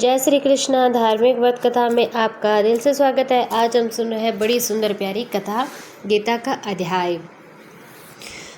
जय श्री कृष्णा। धार्मिक वध कथा में आपका दिल से स्वागत है। आज हम सुन रहे हैं बड़ी सुंदर प्यारी कथा, गीता का अध्याय।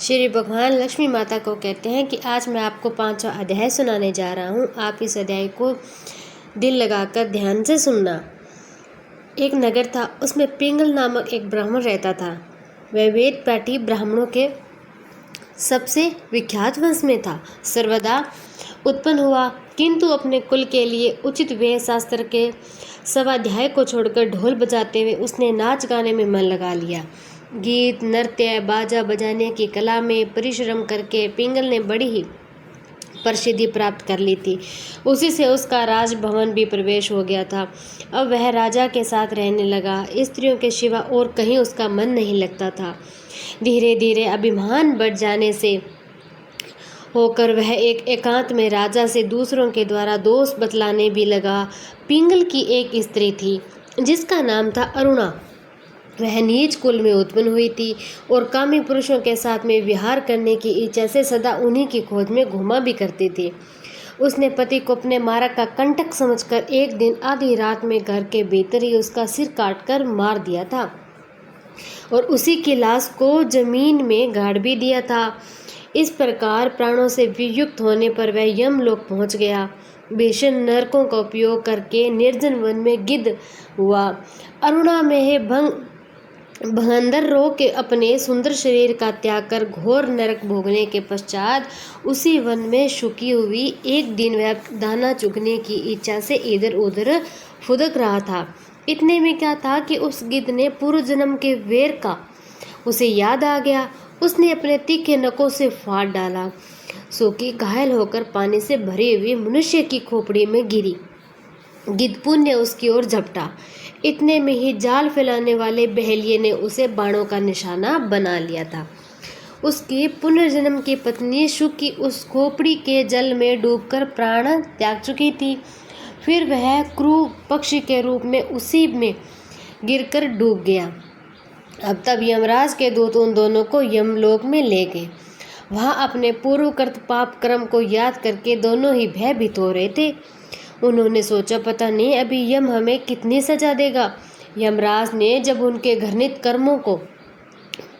श्री भगवान लक्ष्मी माता को कहते हैं कि आज मैं आपको 5वां अध्याय सुनाने जा रहा हूँ। आप इस अध्याय को दिल लगाकर ध्यान से सुनना। एक नगर था, उसमें पिंगल नामक एक ब्राह्मण रहता था। वह वेद पाठी ब्राह्मणों के सबसे विख्यात वंश में था। सर्वदा उत्पन्न हुआ, किंतु अपने कुल के लिए उचित वेद शास्त्र के स्वाध्याय को छोड़कर ढोल बजाते हुए उसने नाच गाने में मन लगा लिया। गीत, नृत्य, बाजा बजाने की कला में परिश्रम करके पिंगल ने बड़ी ही प्रसिद्धि प्राप्त कर ली थी। उसी से उसका राजभवन भी प्रवेश हो गया था। अब वह राजा के साथ रहने लगा। स्त्रियों के सिवा और कहीं उसका मन नहीं लगता था। धीरे धीरे अभिमान बढ़ जाने से होकर वह एक एकांत में राजा से दूसरों के द्वारा दोष बतलाने भी लगा। पिंगल की एक स्त्री थी जिसका नाम था अरुणा। वह नीच कुल में उत्पन्न हुई थी और कामी पुरुषों के साथ में विहार करने की इच्छा से सदा उन्हीं की खोज में घूमा भी करती थी। उसने पति को अपने मारक का कंटक समझकर एक दिन आधी रात में घर के भीतर ही उसका सिर काटकर मार दिया था और उसी की लाश को जमीन में गाड़ भी दिया था। इस प्रकार प्राणों से वियुक्त होने पर वह यमलोक पहुंच गया। भीषण नरकों का उपयोग करके निर्जन वन में गिद्ध हुआ। अरुणा में भगंदर रोग के अपने सुंदर शरीर का त्याग कर घोर नरक भोगने के पश्चात उसी वन में शुकी हुई एक दिन वह दाना चुगने की इच्छा से इधर उधर फुदक रहा था। इतने में क्या था कि उस गिद्ध ने पूर्व जन्म के वेर का उसे याद आ गया। उसने अपने तीखे नखों से फाड़ डाला। सोकी घायल होकर पानी से भरी हुई मनुष्य की खोपड़ी में गिरी। गिद्ध पुण्य उसकी ओर झपटा। इतने में ही जाल फैलाने वाले बहेलिये ने उसे बाणों का निशाना बना लिया था। उसकी पुनर्जन्म की पत्नी शुकी उस खोपड़ी के जल में डूबकर प्राण त्याग चुकी थी। फिर वह क्रूर पक्षी के रूप में उसी में गिरकर डूब गया। अब तब यमराज के दूत उन दोनों को यमलोक में ले गए। वहां अपने पूर्वकृत पाप कर्म को याद करके दोनों ही भयभीत हो रहे थे। उन्होंने सोचा, पता नहीं अभी यम हमें कितनी सजा देगा। यमराज ने जब उनके घृणित कर्मों को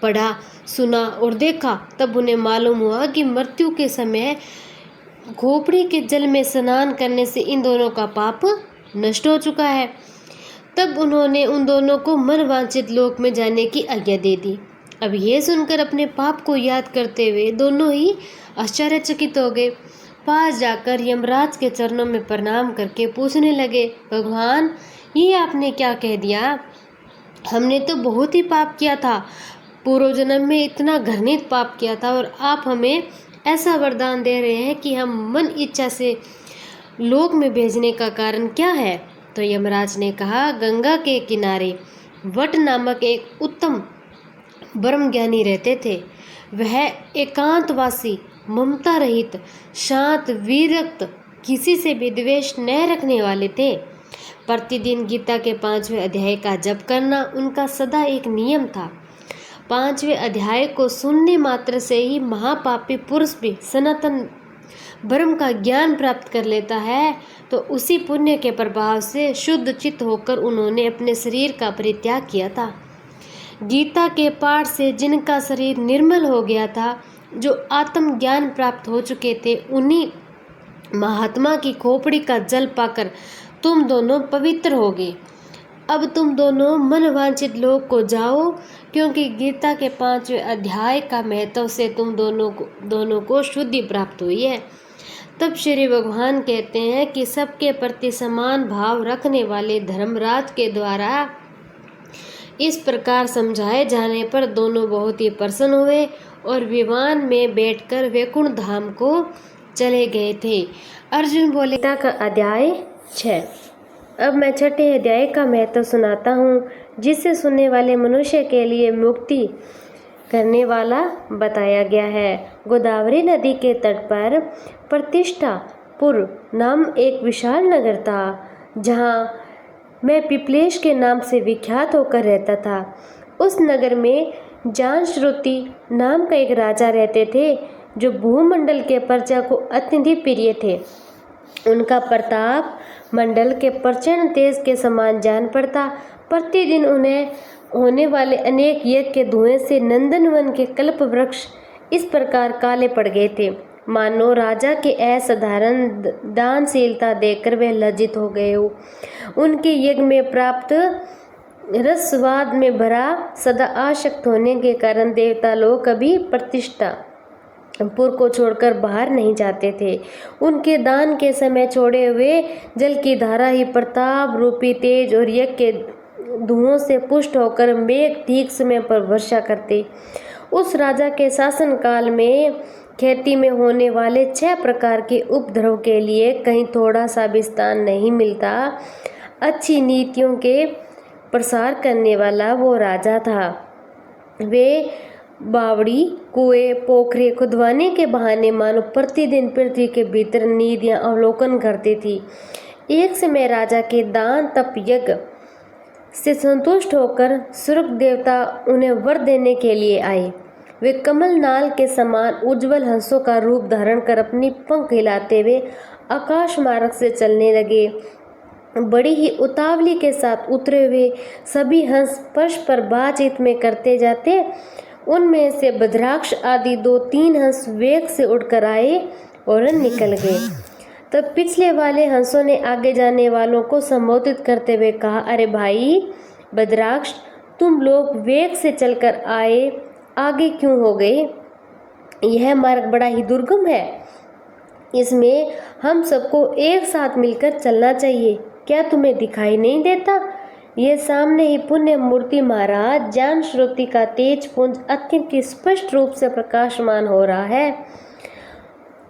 पढ़ा, सुना और देखा, तब उन्हें मालूम हुआ कि मृत्यु के समय खोपड़ी के जल में स्नान करने से इन दोनों का पाप नष्ट हो चुका है। तब उन्होंने उन दोनों को मनवांछित लोक में जाने की आज्ञा दे दी। अब यह सुनकर अपने पाप को याद करते हुए दोनों ही आश्चर्यचकित हो गए। पास जाकर यमराज के चरणों में प्रणाम करके पूछने लगे, भगवान, ये आपने क्या कह दिया? हमने तो बहुत ही पाप किया था, पूर्व जन्म में इतना घृणित पाप किया था, और आप हमें ऐसा वरदान दे रहे हैं कि हम मन इच्छा से लोक में भेजने का कारण क्या है? तो यमराज ने कहा, गंगा के किनारे वट नामक एक उत्तम ब्रह्मज्ञानी रहते थे। वह एकांतवासी, ममता रहित, शांत, विरक्त, किसी से भी द्वेष न रखने वाले थे। प्रतिदिन गीता के 5वें अध्याय का जप करना उनका सदा एक नियम था। 5वें अध्याय को सुनने मात्र से ही महापापी पुरुष भी सनातन ब्रह्म का ज्ञान प्राप्त कर लेता है। तो उसी पुण्य के प्रभाव से शुद्ध चित्त होकर उन्होंने अपने शरीर का परित्याग किया था। गीता के पाठ से जिनका शरीर निर्मल हो गया था, जो आत्म ज्ञान प्राप्त हो चुके थे, उन्हीं महात्मा की खोपड़ी का जल पाकर तुम दोनों पवित्र हो गए। अब तुम दोनों मनवांछित लोक को जाओ, क्योंकि गीता के 5वें अध्याय का महत्व से तुम दोनों को शुद्धि प्राप्त हुई है। तब श्री भगवान कहते हैं कि सबके प्रति समान भाव रखने वाले धर्मराज के द्वारा इस प्रकार समझाए जाने पर दोनों बहुत ही प्रसन्न हुए और विमान में बैठकर वैकुंठ धाम को चले गए थे। अर्जुन बोले, गीता का अध्याय 6। अब मैं 6ठे अध्याय का महत्व सुनाता हूँ, जिसे सुनने वाले मनुष्य के लिए मुक्ति करने वाला बताया गया है। गोदावरी नदी के तट पर प्रतिष्ठापुर नाम एक विशाल नगर था, जहाँ मैं पिपलेश के नाम से विख्यात होकर रहता था। उस नगर में जानश्रुति नाम का एक राजा रहते थे, जो भूमंडल के प्रजा को अत्यधिक प्रिय थे। उनका प्रताप मंडल के प्रचंड तेज के समान जान पड़ता। प्रतिदिन उन्हें होने वाले अनेक यज्ञ के धुएं से नंदनवन के कल्प वृक्ष इस प्रकार काले पड़ गए थे, मानो राजा के असाधारण दानशीलता देखकर वे लज्जित हो गए हो। उनके यज्ञ में प्राप्त रसवाद में भरा सदा आसक्त होने के कारण देवता लोग कभी प्रतिष्ठा पुर को छोड़कर बाहर नहीं जाते थे। उनके दान के समय छोड़े हुए जल की धारा ही प्रताप रूपी तेज और यज्ञ के धुओं से पुष्ट होकर मेघ ठीक समय पर वर्षा करते। उस राजा के शासन काल में खेती में होने वाले 6 प्रकार के उपद्रव के लिए कहीं थोड़ा सा भी स्थान नहीं मिलता। अच्छी नीतियों के प्रसार करने वाला वो राजा था। वे बावड़ी, कुएं, पोखरे खुदवाने के बहाने मानो प्रतिदिन पृथ्वी के भीतर निधियां अवलोकन करती थी। एक समय राजा के दान तप यज्ञ से संतुष्ट होकर स्वर्ग देवता उन्हें वर देने के लिए आए। वे कमल नाल के समान उज्जवल हंसों का रूप धारण कर अपनी पंख हिलाते हुए आकाश मार्ग से चलने लगे। बड़ी ही उतावली के साथ उतरे हुए सभी हंस फर्श पर बातचीत में करते जाते। उनमें से बद्राक्ष आदि 2-3 हंस वेग से उड़कर आए और निकल गए। तब पिछले वाले हंसों ने आगे जाने वालों को संबोधित करते हुए कहा, अरे भाई बद्राक्ष, तुम लोग वेग से चलकर आए, आगे क्यों हो गए? यह मार्ग बड़ा ही दुर्गम है, इसमें हम सबको एक साथ मिलकर चलना चाहिए। क्या तुम्हें दिखाई नहीं देता? ये सामने ही पुण्य मूर्ति महाराज ज्ञान श्रुति का तेज पुंज अत्यंत स्पष्ट रूप से प्रकाशमान हो रहा है।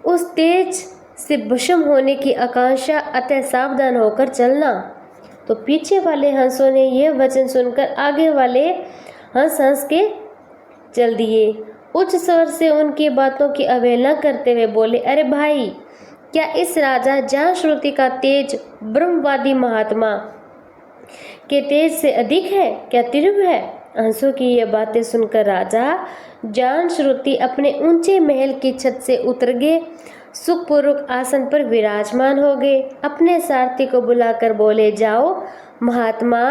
उस तेज से भस्म होने की आकांक्षा, अतः सावधान होकर चलना। तो पीछे वाले हंसों ने यह वचन सुनकर आगे वाले हंस हंस के चल दिए। उच्च स्वर से उनकी बातों की अवहेलना करते हुए बोले, अरे भाई, क्या इस राजा ज्ञान श्रुति का तेज ब्रह्मवादी महात्मा के तेज से अधिक है? क्या तिरुव है? हंसों की ये बातें सुनकर राजा ज्ञान श्रुति अपने ऊंचे महल की छत से उतर गए, सुखपूर्वक आसन पर विराजमान हो गए। अपने सारथी को बुलाकर बोले, जाओ महात्मा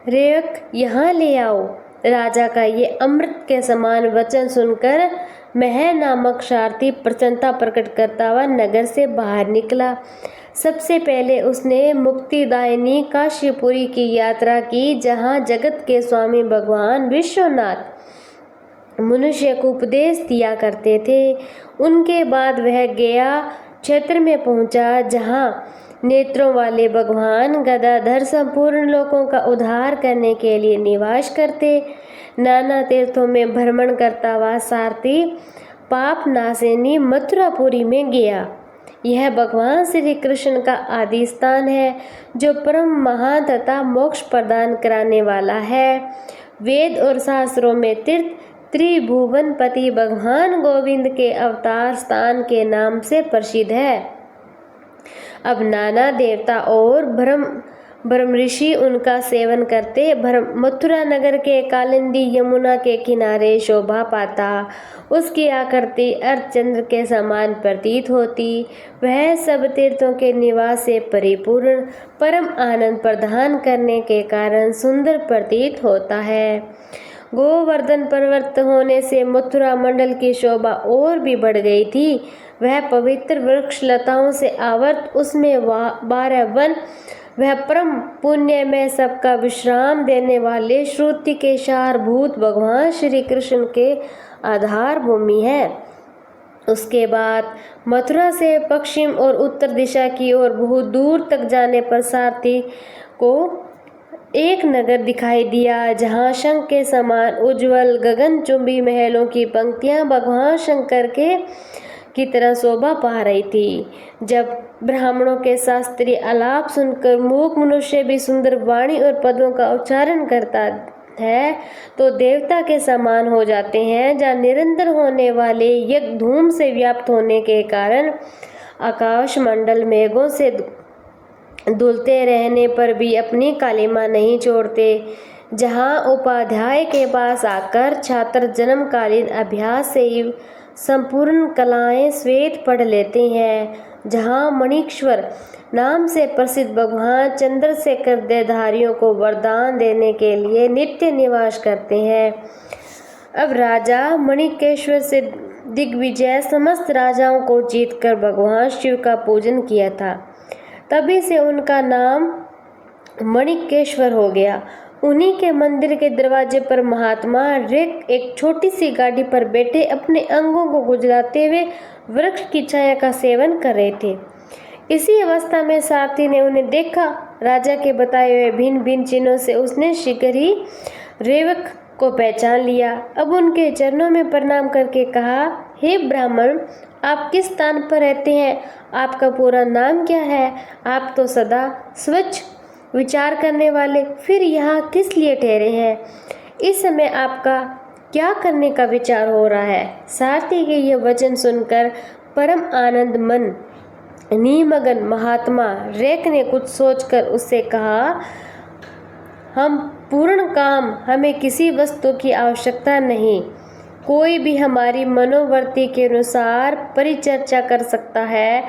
रेयक यहाँ ले आओ। राजा का ये अमृत के समान वचन सुनकर मह नामक सारथी प्रसन्नता प्रकट करता हुआ नगर से बाहर निकला। सबसे पहले उसने मुक्तिदायिनी काशीपुरी की यात्रा की, जहाँ जगत के स्वामी भगवान विश्वनाथ मनुष्य को उपदेश दिया करते थे। उनके बाद वह गया क्षेत्र में पहुंचा, जहाँ नेत्रों वाले भगवान गदाधर संपूर्ण लोगों का उद्धार करने के लिए निवास करते। नाना तीर्थों में भ्रमण करता हुआ सारथी पाप नाशिनी मथुरापुरी में गया। यह भगवान श्री कृष्ण का आदि स्थान है, जो परम महान तथा मोक्ष प्रदान कराने वाला है। वेद और शास्त्रों में तीर्थ त्रिभुवनपति भगवान गोविंद के अवतार स्थान के नाम से प्रसिद्ध है। अब नाना देवता और ब्रह्म ऋषि उनका सेवन करते। मथुरा नगर के कालिंदी यमुना के किनारे शोभा पाता। उसकी आकृति अर्धचंद्र के समान प्रतीत होती। वह सब तीर्थों के निवास से परिपूर्ण परम आनंद प्रदान करने के कारण सुंदर प्रतीत होता है। गोवर्धन पर्वत होने से मथुरा मंडल की शोभा और भी बढ़ गई थी। वह पवित्र वृक्ष लताओं से आवर्त, उसमें 12 वन, वह परम पुण्य में सबका विश्राम देने वाले श्रुति के सारभूत भगवान श्री कृष्ण के आधार भूमि है। उसके बाद मथुरा से पश्चिम और उत्तर दिशा की ओर बहुत दूर तक जाने पर सारथी को एक नगर दिखाई दिया, जहाँ शंख के समान उज्जवल गगनचुंबी महलों की पंक्तियां भगवान शंकर की तरह शोभा पा रही थी। जब ब्राह्मणों के शास्त्रीय आलाप सुनकर मूक मनुष्य भी सुंदर वाणी और पदों का उच्चारण करता है, तो देवता के समान हो जाते हैं। जहाँ निरंतर होने वाले यज्ञ धूम से व्याप्त होने के कारण आकाश मंडल मेघों से धुलते रहने पर भी अपनी कालिमा नहीं छोड़ते। जहाँ उपाध्याय के पास आकर छात्र जन्मकालीन अभ्यास से ही संपूर्ण कलाएं श्वेत पढ़ लेते हैं, जहाँ मणिकेश्वर नाम से प्रसिद्ध भगवान चंद्रशेखर देहधारियों को वरदान देने के लिए नित्य निवास करते हैं। अब राजा मणिकेश्वर से दिग्विजय समस्त राजाओं को जीतकर भगवान शिव का पूजन किया था। तभी से उनका नाम मणिकेश्वर हो गया। उन्हीं के मंदिर के दरवाजे पर महात्मा रेक एक छोटी सी गाड़ी पर बैठे अपने अंगों को गुजराते हुए वृक्ष की छाया का सेवन कर रहे थे। इसी अवस्था में सारथी ने उन्हें देखा। राजा के बताए हुए भिन्न भिन्न चिन्हों से उसने शीघ्र ही रेवक को पहचान लिया। अब उनके चरणों में प्रणाम करके कहा, हे ब्राह्मण, आप किस स्थान पर रहते हैं? आपका पूरा नाम क्या है? आप तो सदा स्वच्छ विचार करने वाले फिर यहाँ किस लिए ठहरे हैं? इस समय आपका क्या करने का विचार हो रहा है? सारथी के ये वचन सुनकर परम आनंद मन निमग्न महात्मा रेक ने कुछ सोचकर उससे कहा, हम पूर्ण काम, हमें किसी वस्तु की आवश्यकता नहीं। कोई भी हमारी मनोवृत्ति के अनुसार परिचर्चा कर सकता है।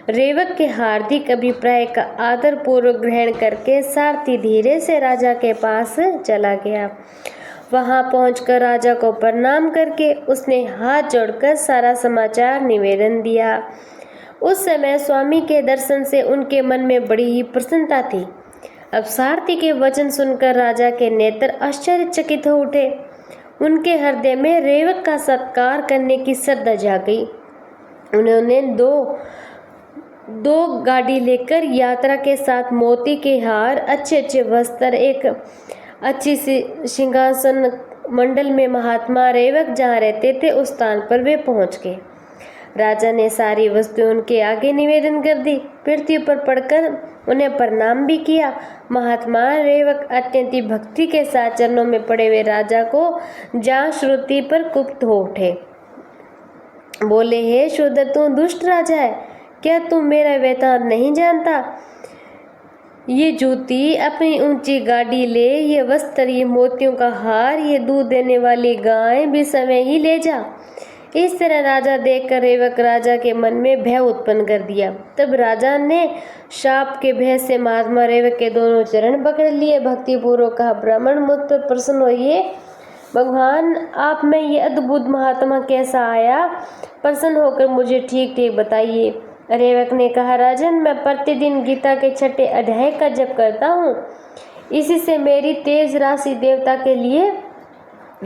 रेवक के हार्दिक अभिप्राय का आदर पूर्वक ग्रहण करके सारथी धीरे से राजा के पास चला गया। वहां पहुंचकर राजा को प्रणाम करके उसने हाथ जोड़कर सारा समाचार निवेदन दिया। उस समय स्वामी के दर्शन से उनके मन में बड़ी ही प्रसन्नता थी। अब सारथी के वचन सुनकर राजा के नेत्र आश्चर्यचकित हो उठे। उनके हृदय में रेवक का सत्कार करने की श्रद्धा जाग गई। उन्होंने दो गाड़ी लेकर यात्रा के साथ मोती के हार, अच्छे अच्छे वस्त्र, एक अच्छी सी सिंहासन मंडल में महात्मा रेवक जहाँ रहते थे उस स्थान पर वे पहुँच गए। राजा ने सारी वस्तुएं उनके आगे निवेदन कर दी। पृथ्वी पर पड़कर उन्हें प्रणाम भी किया। महात्मा रेवक अत्यंत भक्ति के साथ चरणों में पड़े हुए राजा को जहाँ श्रुति पर कुपित हो उठे। बोले, हे शूद्र, तू दुष्ट राजा है, क्या तुम मेरा वृतांत नहीं जानता? ये जूती, अपनी ऊंची गाड़ी ले, ये वस्त्र, ये मोतियों का हार, ये दूध देने वाली गाय भी समय ही ले जा। इस तरह राजा देखकर रेवक राजा के मन में भय उत्पन्न कर दिया। तब राजा ने शाप के भय से महात्मा रेवक के दोनों चरण पकड़ लिए। भक्ति पूर्वक कहा, ब्राह्मण, मुझ पर प्रसन्न होइए। भगवान, आप में ये अद्भुत महात्मा कैसा आया? प्रसन्न होकर मुझे ठीक ठीक बताइए। रेवक ने कहा, राजन, मैं प्रतिदिन गीता के 6ठे अध्याय का जप करता हूँ। इसी से मेरी तेज राशि देवता के लिए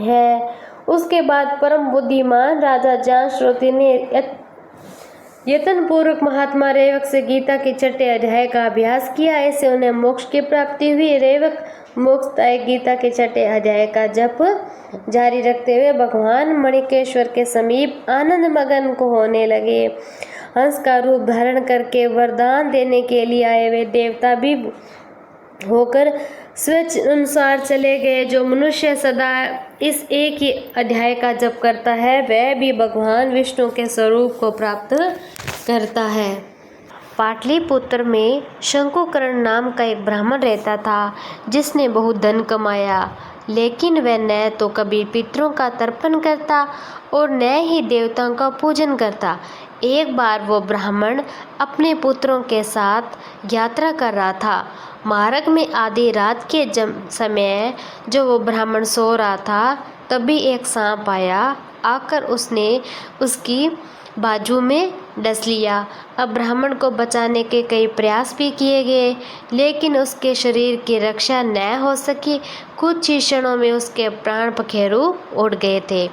है। उसके बाद परम बुद्धिमान राजा जांश्रोती ने यत्न पूर्वक महात्मा रेवक से गीता के 6ठे अध्याय का अभ्यास किया। ऐसे उन्हें मोक्ष की प्राप्ति हुई। रेवक मोक्षदायक गीता के 6ठे अध्याय का जप जारी रखते हुए भगवान मणिकेश्वर के समीप आनंद मगन को होने लगे। हंस का रूप धारण करके वरदान देने के लिए आए हुए देवता भी होकर स्वच्छ अनुसार चले गए। जो मनुष्य सदा इस एक ही अध्याय का जप करता है वह भी भगवान विष्णु के स्वरूप को प्राप्त करता है। पाटलिपुत्र में शंकुकर्ण नाम का एक ब्राह्मण रहता था जिसने बहुत धन कमाया, लेकिन वह न तो कभी पितरों का तर्पण करता और न ही देवताओं का पूजन करता। एक बार वो ब्राह्मण अपने पुत्रों के साथ यात्रा कर रहा था। मार्ग में आधी रात के समय जो वो ब्राह्मण सो रहा था, तभी एक सांप आया। आकर उसने उसकी बाजू में डस लिया। अब ब्राह्मण को बचाने के कई प्रयास भी किए गए, लेकिन उसके शरीर की रक्षा न हो सकी। कुछ ही क्षणों में उसके प्राण पखेरु उड़ गए थे।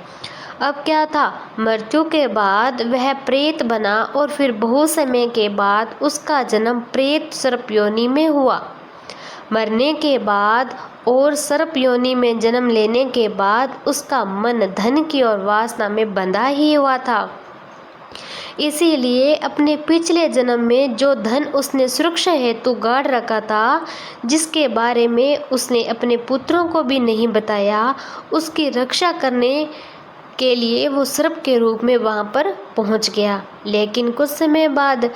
अब क्या था, मृत्यु के बाद वह प्रेत बना और फिर बहुत समय के बाद उसका जन्म प्रेत सर्प योनि में हुआ। मरने के बाद और सर्प योनि में जन्म लेने के बाद उसका मन धन की ओर वासना में बंधा ही हुआ था। इसीलिए अपने पिछले जन्म में जो धन उसने सुरक्षा हेतु गाड़ रखा था, जिसके बारे में उसने अपने पुत्रों को भी नहीं बताया, उसकी रक्षा करने के लिए वो सर्प के रूप में वहाँ पर पहुँच गया। लेकिन कुछ समय बाद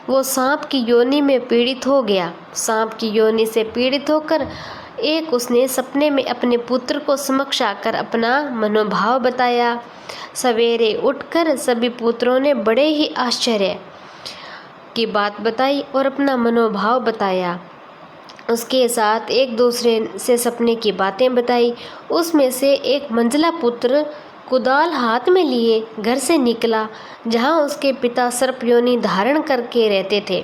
वो सांप की योनि में पीड़ित हो गया। सांप की योनि से पीड़ित होकर एक उसने सपने में अपने पुत्र को समक्ष आकर अपना मनोभाव बताया। सवेरे उठकर सभी पुत्रों ने बड़े ही आश्चर्य की बात बताई और अपना मनोभाव बताया। उसके साथ एक दूसरे से सपने की बातें बताई। उसमें से एक मंझला पुत्र कुदाल हाथ में लिए घर से निकला जहाँ उसके पिता सर्पयोनि धारण करके रहते थे।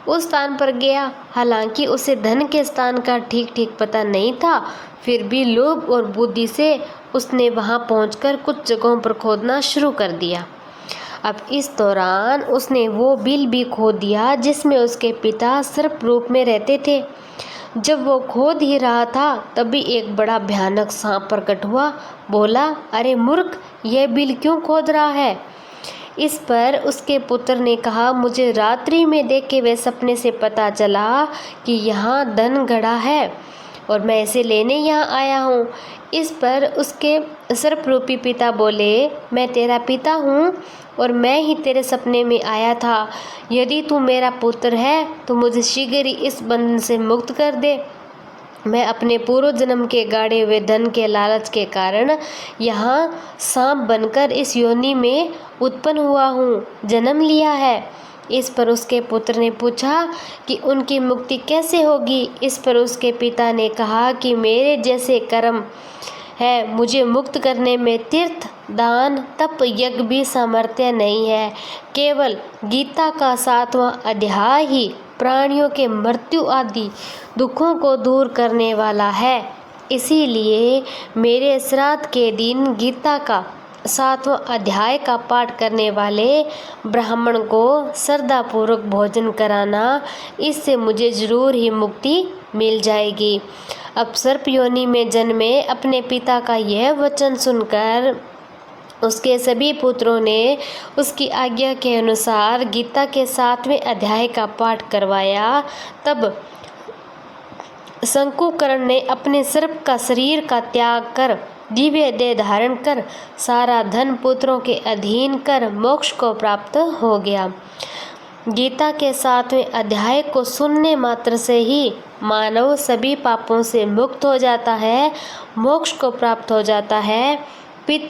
उस स्थान पर गया। हालांकि उसे धन के स्थान का ठीक ठीक पता नहीं था, फिर भी लोभ और बुद्धि से उसने वहां पहुंचकर कुछ जगहों पर खोदना शुरू कर दिया। अब इस दौरान उसने वो बिल भी खोद दिया जिसमें उसके पिता सर्प रूप में रहते थे। जब वो खोद ही रहा था तभी एक बड़ा भयानक सांप प्रकट हुआ। बोला, अरे मूर्ख, यह बिल क्यों खोद रहा है? इस पर उसके पुत्र ने कहा, मुझे रात्रि में देखे हुए सपने से पता चला कि यहाँ धन गड़ा है और मैं इसे लेने यहाँ आया हूँ। इस पर उसके सर्परूपी पिता बोले, मैं तेरा पिता हूँ और मैं ही तेरे सपने में आया था। यदि तू मेरा पुत्र है तो मुझे शीघ्र ही इस बंधन से मुक्त कर दे। मैं अपने पूर्व जन्म के गाड़े हुए धन के लालच के कारण यहाँ सांप बनकर इस योनि में उत्पन्न हुआ हूँ, जन्म लिया है। इस पर उसके पुत्र ने पूछा कि उनकी मुक्ति कैसे होगी। इस पर उसके पिता ने कहा कि मेरे जैसे कर्म है, मुझे मुक्त करने में तीर्थ, दान, तप, यज्ञ भी सामर्थ्य नहीं है। केवल गीता का 7वां अध्याय ही प्राणियों के मृत्यु आदि दुखों को दूर करने वाला है। इसीलिए मेरे श्राद्ध के दिन गीता का 7वां अध्याय का पाठ करने वाले ब्राह्मण को श्रद्धापूर्वक भोजन कराना, इससे मुझे जरूर ही मुक्ति मिल जाएगी। अब सर्प योनि में जन्मे अपने पिता का यह वचन सुनकर उसके सभी पुत्रों ने उसकी आज्ञा के अनुसार गीता के 7वें अध्याय का पाठ करवाया। तब शंकुकर्ण ने अपने सर्प का शरीर का त्याग कर दिव्य देह धारण कर सारा धन पुत्रों के अधीन कर मोक्ष को प्राप्त हो गया। गीता के 7वें अध्याय को सुनने मात्र से ही मानव सभी पापों से मुक्त हो जाता है, मोक्ष को प्राप्त हो जाता है। पितृ